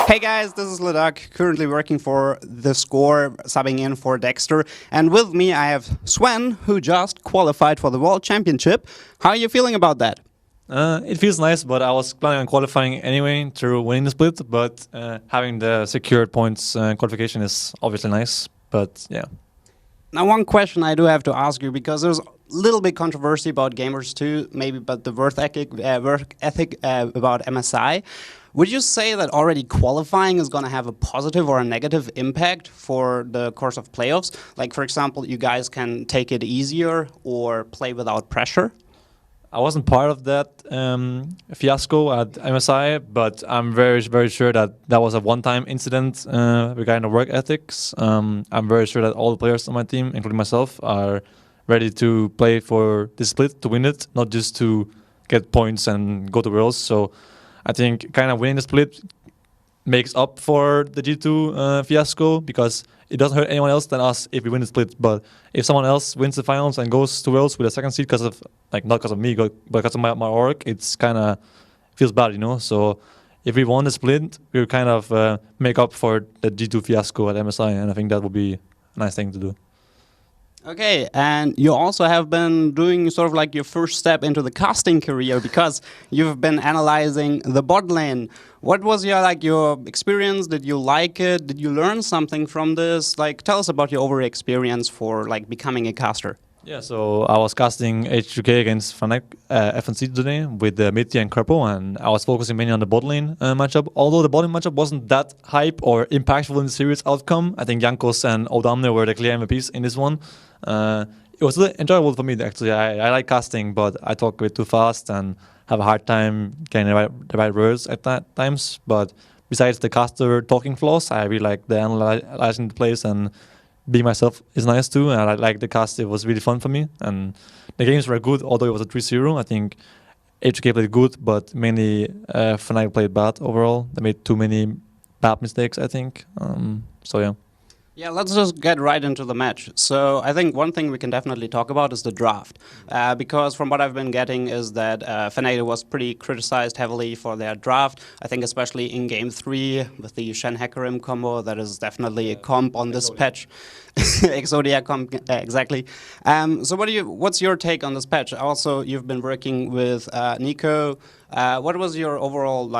Hey guys, this is LeDuck, currently working for theScore, subbing in for Dexter. And with me I have Sven, who just qualified for the World Championship. How are you feeling about that? It feels nice, but I was planning on qualifying anyway through winning the split. But having the secured points qualification is obviously nice. But yeah. Now, one question I do have to ask you, because there's a little bit controversy about Gamers too, maybe, but the work ethic about MSI. Would you say that already qualifying is going to have a positive or a negative impact for the course of playoffs? Like, for example, you guys can take it easier or play without pressure? I wasn't part of that fiasco at MSI, but I'm very, very sure that that was a one-time incident regarding the work ethics. I'm very sure that all the players on my team, including myself, are ready to play for this split, to win it, not just to get points and go to Worlds. So I think kind of winning the split makes up for the G2 fiasco, because it doesn't hurt anyone else than us if we win the split. But if someone else wins the finals and goes to Worlds with a second seed because of, like, not because of me, but because of my org, it's kind of feels bad, you know. So if we won the split, we would kind of make up for the G2 fiasco at MSI, and I think that would be a nice thing to do. Okay, and you also have been doing sort of like your first step into the casting career, because you've been analyzing the bot lane. What was your experience? Did you like it? Did you learn something from this? Like, tell us about your overall experience for like becoming a caster. Yeah, so I was casting H2k against Fnatic FNC today with Mitty and Kerpo, and I was focusing mainly on the bot lane matchup. Although the bot lane matchup wasn't that hype or impactful in the series outcome, I think Jankos and Odamne were the clear MVPs in this one. It was really enjoyable for me, actually. I like casting, but I talk a bit too fast and have a hard time getting the right words at times. But besides the caster talking flaws, I really like the analyzing the plays, and being myself is nice too. And I like the cast. It was really fun for me. And the games were good, although it was a 3-0. I think H2k played good, but mainly Fnatic played bad overall. They made too many bad mistakes, I think. So yeah. Yeah, let's just get right into the match. So I think one thing we can definitely talk about is the draft. Because from what I've been getting is that Fnatic was pretty criticized heavily for their draft. I think especially in Game 3 with the Shen Hecarim combo, that is definitely a comp on this patch. Exodia comp, exactly. So what's your take on this patch? Also, you've been working with Nico. What was your overall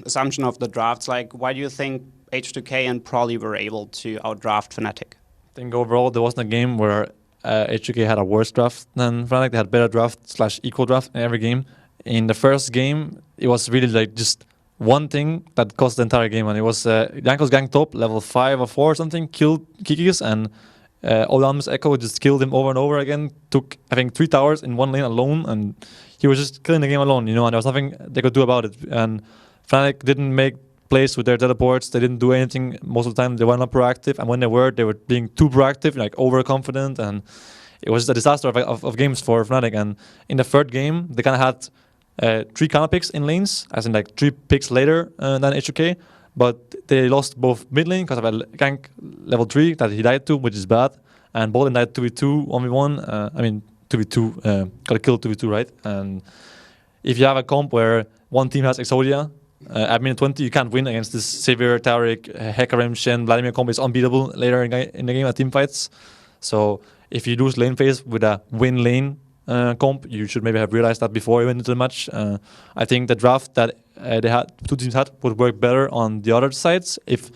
assumption of the drafts? Like, why do you think H2k and Prolly were able to outdraft Fnatic? I think overall there wasn't a game where H2k had a worse draft than Fnatic. They had better draft / equal draft in every game. In the first game, it was really like just one thing that cost the entire game, and it was Jankos ganked top, level 5 or 4 or something, killed Kikis, and Olam's Echo just killed him over and over again, took, I think, 3 towers in one lane alone, and he was just killing the game alone, you know, and there was nothing they could do about it. And Fnatic didn't make plays with their teleports. They didn't do anything most of the time. They were not proactive, and when they were being too proactive, like overconfident, and it was a disaster of games for Fnatic. And in the third game, they kind of had 3 counter picks in lanes, as in like 3 picks later than H2k, but they lost both mid lane because of a gank level 3 that he died to, which is bad, and bot lane died 2v2, 1v1, I mean 2v2, got a kill 2v2, right? And if you have a comp where one team has Exodia, at minute 20, you can't win against this Xavier, Taric, Hecarim, Shen, Vladimir combo is unbeatable later in the game at team fights. So if you lose lane phase with a win lane comp, you should maybe have realized that before you went into the match. I think the draft that two teams had would work better on the other sides if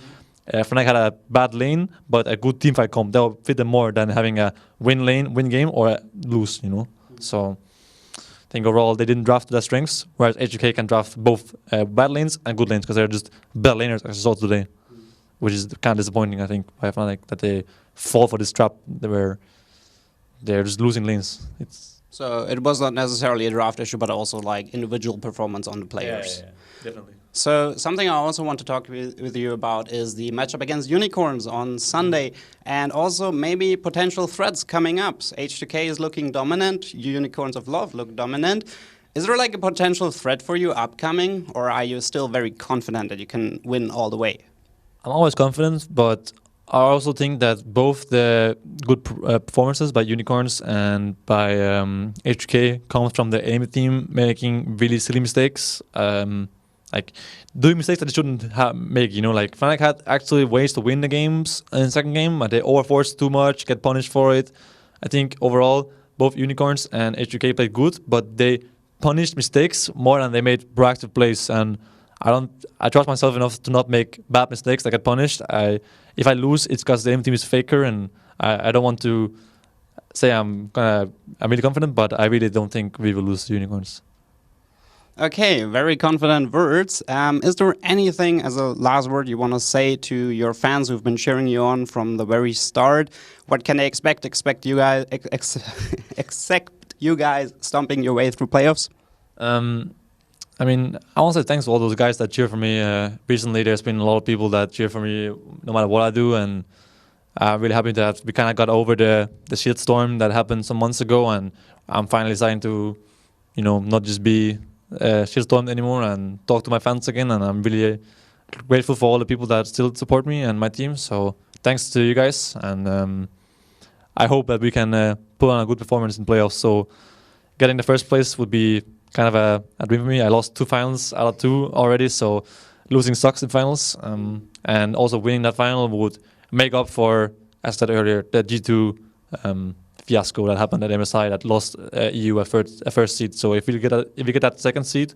Fnatic had a bad lane but a good teamfight comp. That would fit them more than having a win lane, win game, or lose, you know. So I think overall they didn't draft to their strengths, whereas H2k can draft both bad lanes and good lanes, because they're just bad laners as I saw today, which is kind of disappointing, I think, by Fnatic, that they fall for this trap where they're just losing lanes. So it was not necessarily a draft issue, but also like individual performance on the players. Yeah, definitely. So something I also want to talk with you about is the matchup against Unicorns on Sunday, and also maybe potential threats coming up. H2k is looking dominant, Unicorns of Love look dominant. Is there like a potential threat for you upcoming, or are you still very confident that you can win all the way? I'm always confident, but I also think that both the good performances by Unicorns and by H2k comes from the enemy team making really silly mistakes. like doing mistakes that they shouldn't make. You know, like Fnatic had actually ways to win the games in the second game, but they overforced too much, get punished for it. I think overall both Unicorns and H2k played good, but they punished mistakes more than they made proactive plays. And I trust myself enough to not make bad mistakes that get punished. If I lose, it's because the aim team is faker, and I don't want to say I'm really confident, but I really don't think we will lose to Unicorns. Okay, very confident words. Is there anything as a last word you want to say to your fans who've been cheering you on from the very start? What can they expect? Expect you guys stomping your way through playoffs? I mean, I want to say thanks to all those guys that cheer for me. Recently, there's been a lot of people that cheer for me no matter what I do, and I'm really happy that we kind of got over the shitstorm that happened some months ago, and I'm finally starting to, not just be shitstormed anymore and talk to my fans again. And I'm really grateful for all the people that still support me and my team. So thanks to you guys, and I hope that we can put on a good performance in playoffs. So getting the first place would be kind of a dream for me. I lost 2 finals out of 2 already, so losing sucks in finals. And also winning that final would make up for, as I said earlier, the G2 fiasco that happened at MSI that lost EU a first seed. So if we get that second seed,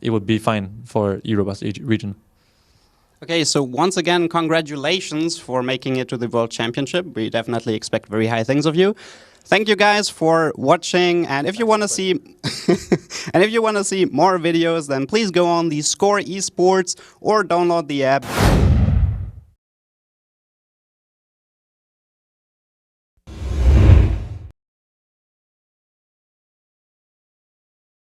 it would be fine for Europe as a region. Okay, so once again, congratulations for making it to the World Championship. We definitely expect very high things of you. Thank you guys for watching, and if you want to see more videos, then please go on theScore Esports or download the app.